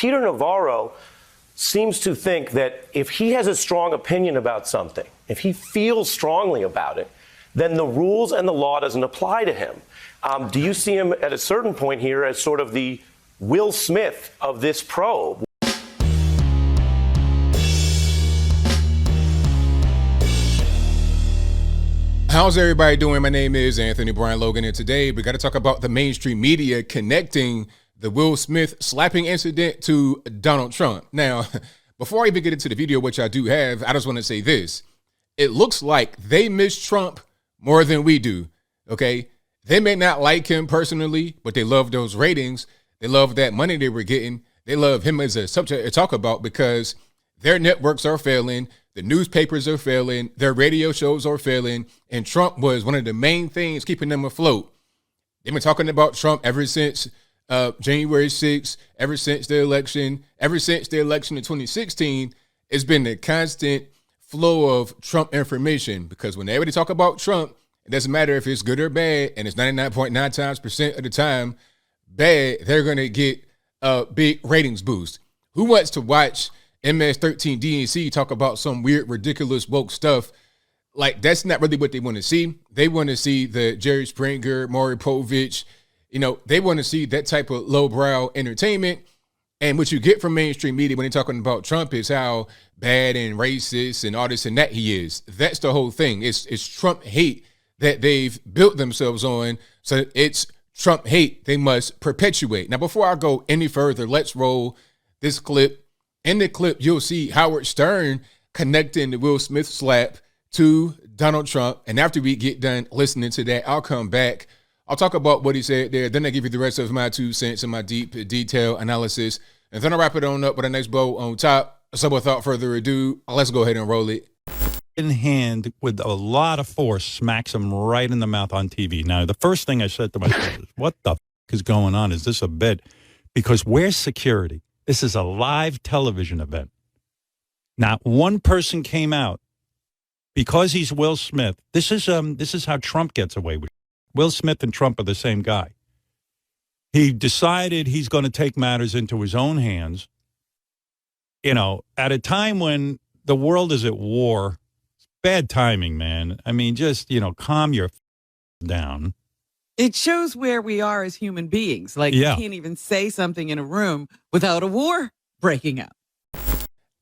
Peter Navarro seems to think that if he has a strong opinion about something, if he feels strongly about it, then the rules and the law doesn't apply to him. Do you see him at a certain point here as sort of the Will Smith of this probe? How's everybody doing? My name is Anthony Brian Logan, and today we got to talk about the mainstream media connecting the Will Smith slapping incident to Donald Trump. Now, before I even get into the video, which I do have, I just want to say this. It looks like they miss Trump more than we do, okay? They may not like him personally, but they love those ratings. They love that money they were getting. They love him as a subject to talk about because their networks are failing. The newspapers are failing. Their radio shows are failing. And Trump was one of the main things keeping them afloat. They've been talking about Trump ever since January 6th, ever since the election in 2016. It's been a constant flow of Trump information because when everybody talk about Trump, it doesn't matter if it's good or bad, and it's 99.9% of the time bad, they're going to get a big ratings boost. Who wants to watch MS-13 DNC talk about some weird, ridiculous, woke stuff? Like, that's not really what they want to see. They want to see the Jerry Springer, Maury Povich, they want to see that type of lowbrow entertainment. And what you get from mainstream media when they're talking about Trump is how bad and racist and all this and that he is. That's the whole thing. It's Trump hate that they've built themselves on. So it's Trump hate they must perpetuate. Now, before I go any further, let's roll this clip. In the clip, you'll see Howard Stern connecting the Will Smith slap to Donald Trump. And after we get done listening to that, I'll come back. I'll talk about what he said there. Then I give you the rest of my 2 cents and my deep detail analysis. And then I'll wrap it on up with a nice bow on top. So without further ado, let's go ahead and roll it. In hand with a lot of force smacks him right in the mouth on TV. Now, the first thing I said to myself is, what the is going on? Is this a bit? Because where's security? This is a live television event. Not one person came out because he's Will Smith. This is how Trump gets away with it. Will Smith and Trump are the same guy. He decided he's going to take matters into his own hands. At a time when the world is at war. Bad timing, man. I mean, just, calm your down. It shows where we are as human beings. Like, You can't even say something in a room without a war breaking out.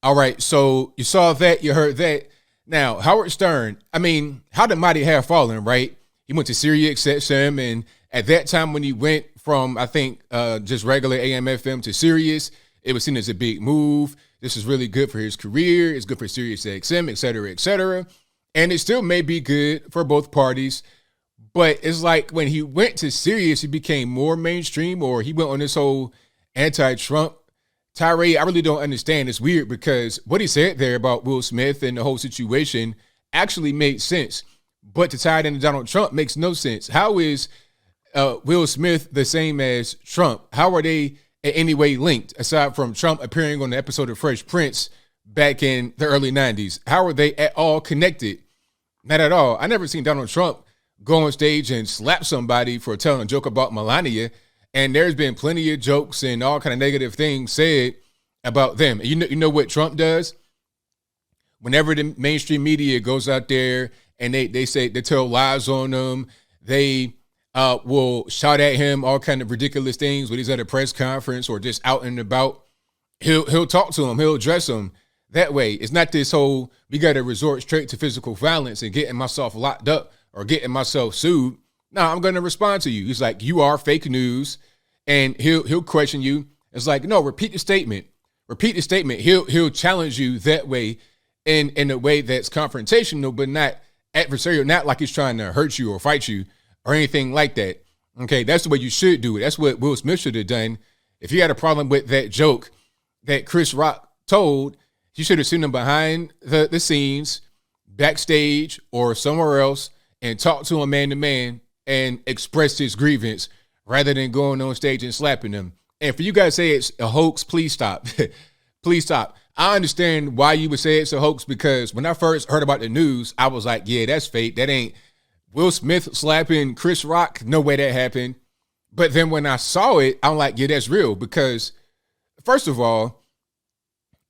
All right, so you saw that, you heard that. Now, Howard Stern, how the mighty have fallen, right? He went to Sirius XM, and at that time when he went from, I think, just regular AM/FM to Sirius, it was seen as a big move. This is really good for his career. It's good for Sirius XM, et cetera, et cetera. And it still may be good for both parties. But it's like when he went to Sirius, he became more mainstream, or he went on this whole anti-Trump tirade. I really don't understand. It's weird because what he said there about Will Smith and the whole situation actually made sense. But to tie it into Donald Trump makes no sense. How is Will Smith the same as Trump? How are they in any way linked, aside from Trump appearing on the episode of Fresh Prince back in the early 90s? How are they at all connected? Not at all. I never seen Donald Trump go on stage and slap somebody for telling a joke about Melania, and there's been plenty of jokes and all kind of negative things said about them. You know what Trump does? Whenever the mainstream media goes out there and they say, they tell lies on them, they will shout at him all kind of ridiculous things when he's at a press conference or just out and about. He'll talk to him. He'll address him that way. It's not this whole, we got to resort straight to physical violence and getting myself locked up or getting myself sued. No, I'm going to respond to you. He's like, you are fake news. And he'll question you. It's like, no, repeat the statement. Repeat the statement. He'll challenge you that way in a way that's confrontational, but not adversarial, not like he's trying to hurt you or fight you or anything like that. Okay, that's the way you should do it. That's what Will Smith should have done. If you had a problem with that joke that Chris Rock told, you should have seen him behind the scenes, backstage or somewhere else, and talked to him man to man and expressed his grievance rather than going on stage and slapping him. And for you guys to say it's a hoax, please stop. Please stop. I understand why you would say it's a hoax, because when I first heard about the news, I was like, yeah, that's fake. That ain't Will Smith slapping Chris Rock. No way that happened. But then when I saw it, I'm like, yeah, that's real, because first of all,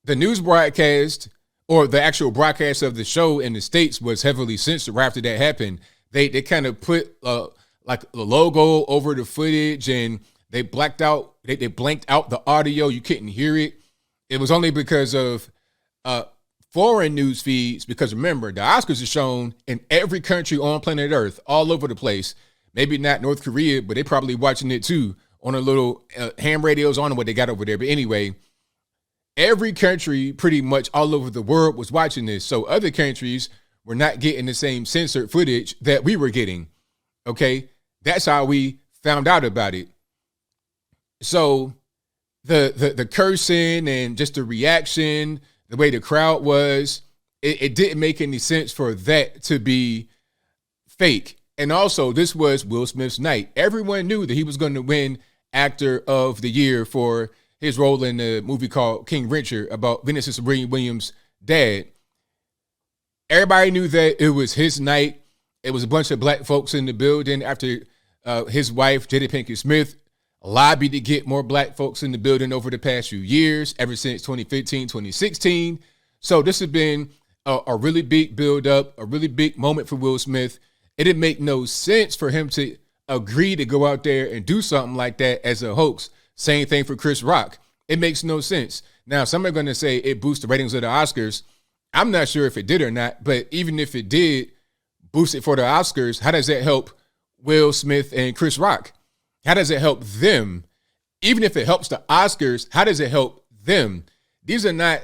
the news broadcast or the actual broadcast of the show in the States was heavily censored right after that happened. They kind of put like the logo over the footage, and they blanked out the audio. You couldn't hear it. It was only because of foreign news feeds, because remember, the Oscars are shown in every country on planet Earth, all over the place. Maybe not North Korea, but they probably watching it too on a little ham radios on what they got over there. But anyway, every country pretty much all over the world was watching this. So other countries were not getting the same censored footage that we were getting. Okay, that's how we found out about it. So the cursing and just the reaction, the way the crowd was, it didn't make any sense for that to be fake. And also, this was Will Smith's night. Everyone knew that he was going to win Actor of the Year for his role in the movie called King Richard about Venus and Serena Williams' dad. Everybody knew that it was his night. It was a bunch of black folks in the building after his wife, Jada Pinkett Smith, lobbied to get more black folks in the building over the past few years, ever since 2015, 2016. So this has been a really big build-up, a really big moment for Will Smith. It didn't make no sense for him to agree to go out there and do something like that as a hoax. Same thing for Chris Rock. It makes no sense. Now, some are going to say it boosts the ratings of the Oscars. I'm not sure if it did or not, but even if it did boost it for the Oscars, how does that help Will Smith and Chris Rock? How does it help them? Even if it helps the Oscars, how does it help them? These are not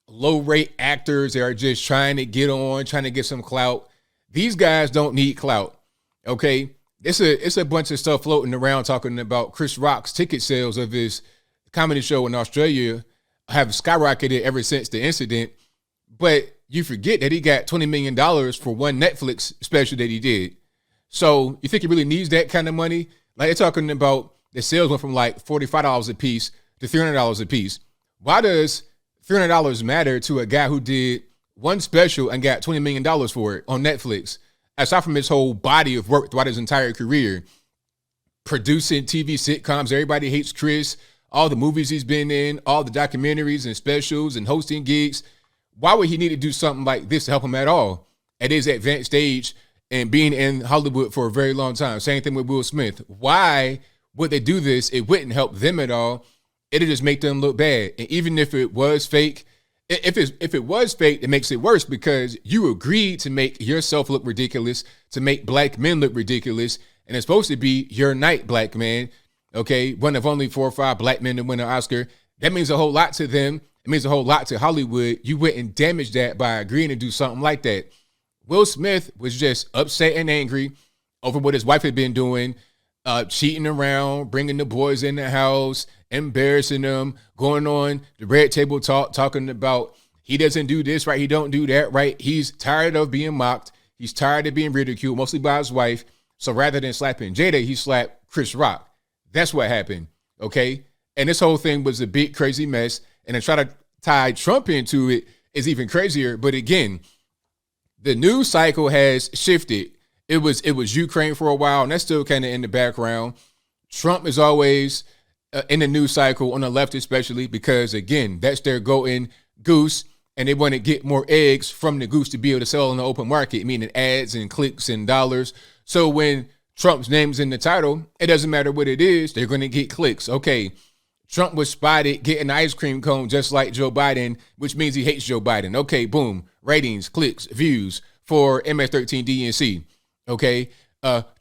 low-rate actors that are just trying to get on, trying to get some clout. These guys don't need clout, okay? It's a bunch of stuff floating around talking about Chris Rock's ticket sales of his comedy show in Australia have skyrocketed ever since the incident. But you forget that he got $20 million for one Netflix special that he did. So you think he really needs that kind of money? Like, they're talking about the sales went from like $45 a piece to $300 a piece. Why does $300 matter to a guy who did one special and got $20 million for it on Netflix? Aside from his whole body of work throughout his entire career, producing TV sitcoms, Everybody Hates Chris, all the movies he's been in, all the documentaries and specials and hosting gigs. Why would he need to do something like this to help him at all at his advanced stage and being in Hollywood for a very long time? Same thing with Will Smith. Why would they do this? It wouldn't help them at all. It'd just make them look bad. And even if it was fake, if it was fake, it makes it worse because you agreed to make yourself look ridiculous, to make black men look ridiculous, and it's supposed to be your night, black man. Okay, one of only 4 or 5 black men to win an Oscar. That means a whole lot to them. It means a whole lot to Hollywood. You wouldn't damage that by agreeing to do something like that. Will Smith was just upset and angry over what his wife had been doing, cheating around, bringing the boys in the house, embarrassing them, going on the Red Table Talk, talking about he doesn't do this right, he don't do that right. He's tired of being mocked. He's tired of being ridiculed, mostly by his wife. So rather than slapping Jada, he slapped Chris Rock. That's what happened, okay? And this whole thing was a big, crazy mess. And to try to tie Trump into it is even crazier. But again, the news cycle has shifted. It was Ukraine for a while, and that's still kind of in the background. Trump is always in the news cycle, on the left especially, because, again, that's their golden goose, and they want to get more eggs from the goose to be able to sell in the open market, meaning ads and clicks and dollars. So when Trump's name's in the title, it doesn't matter what it is, they're going to get clicks. Okay, Trump was spotted getting an ice cream cone just like Joe Biden, which means he hates Joe Biden. Okay, boom, ratings, clicks, views for MS-13 DNC. Okay,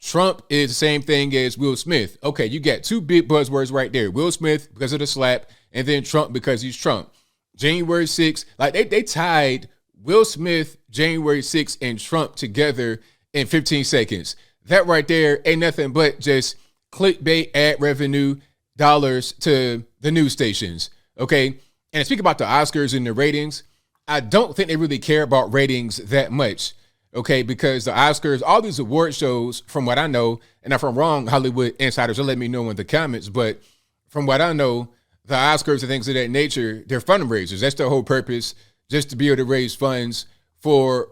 Trump is the same thing as Will Smith. Okay, you got 2 big buzzwords right there. Will Smith because of the slap, and then Trump because he's Trump. January 6th, like they tied Will Smith, January 6th, and Trump together in 15 seconds. That right there ain't nothing but just clickbait ad revenue dollars to the news stations. Okay, and speak about the Oscars and the ratings, I don't think they really care about ratings that much. Okay, because the Oscars, all these award shows, from what I know, and if I'm wrong, Hollywood insiders will let me know in the comments, but from what I know, the Oscars and things of that nature, they're fundraisers. That's their whole purpose, just to be able to raise funds for,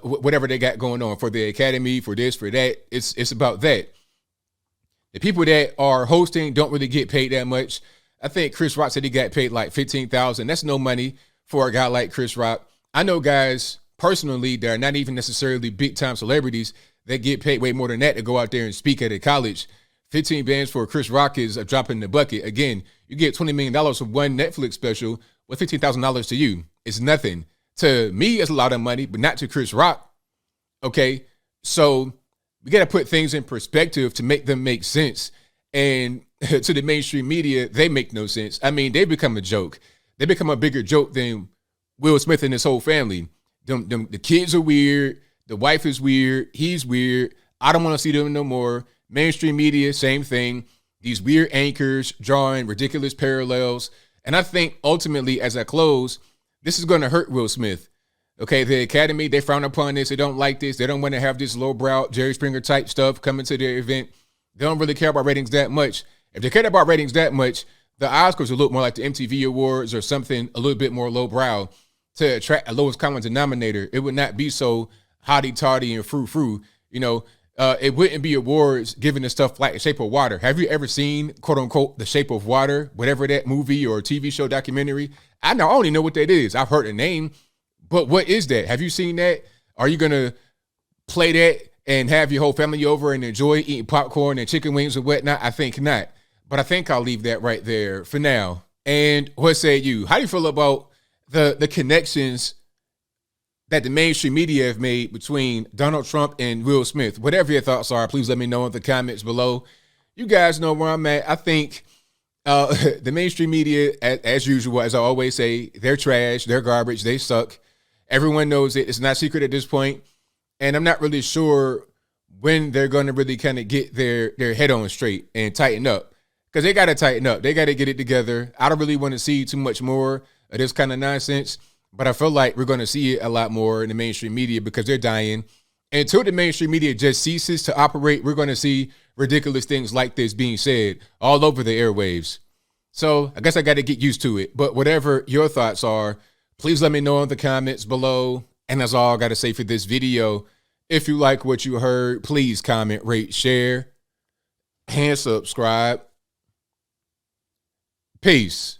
whatever they got going on, for the Academy, for this, for that. It's about that. The people that are hosting don't really get paid that much. I think Chris Rock said he got paid like $15,000. That's no money for a guy like Chris Rock. I know guys personally that are not even necessarily big time celebrities that get paid way more than that to go out there and speak at a college. 15 bands for Chris Rock is a drop in the bucket. Again, you get $20 million for one Netflix special with $15,000 to you. It's nothing. To me, it's a lot of money, but not to Chris Rock. Okay, so we got to put things in perspective to make them make sense. And to the mainstream media, they make no sense. I mean, they become a joke. They become a bigger joke than Will Smith and his whole family. The kids are weird. The wife is weird. He's weird. I don't want to see them no more. Mainstream media, same thing. These weird anchors drawing ridiculous parallels. And I think ultimately, as I close, this is going to hurt Will Smith. Okay, the Academy, they frown upon this. They don't like this. They don't want to have this lowbrow Jerry Springer type stuff coming to their event. They don't really care about ratings that much. If they cared about ratings that much, the Oscars would look more like the MTV Awards or something a little bit more lowbrow to attract a lowest common denominator. It would not be so hotty-toddy and frou-frou. You know, it wouldn't be awards given to stuff like The Shape of Water. Have you ever seen, quote-unquote, The Shape of Water, whatever that movie or TV show documentary? I only know what that is. I've heard the name, but what is that? Have you seen that? Are you going to play that and have your whole family over and enjoy eating popcorn and chicken wings and whatnot? I think not. But I think I'll leave that right there for now. And what say you? How do you feel about the connections that the mainstream media have made between Donald Trump and Will Smith? Whatever your thoughts are, please let me know in the comments below. You guys know where I'm at. I think the mainstream media, as usual, as I always say, they're trash, they're garbage, they suck. Everyone knows it. It's not secret at this point. And I'm not really sure when they're going to really kind of get their head on straight and tighten up. Because they got to tighten up. They got to get it together. I don't really want to see too much more of this kind of nonsense. But I feel like we're going to see it a lot more in the mainstream media because they're dying. And until the mainstream media just ceases to operate, we're going to see ridiculous things like this being said all over the airwaves. So I guess I got to get used to it. But whatever your thoughts are, please let me know in the comments below. And that's all I got to say for this video. If you like what you heard, please comment, rate, share, and subscribe. Peace.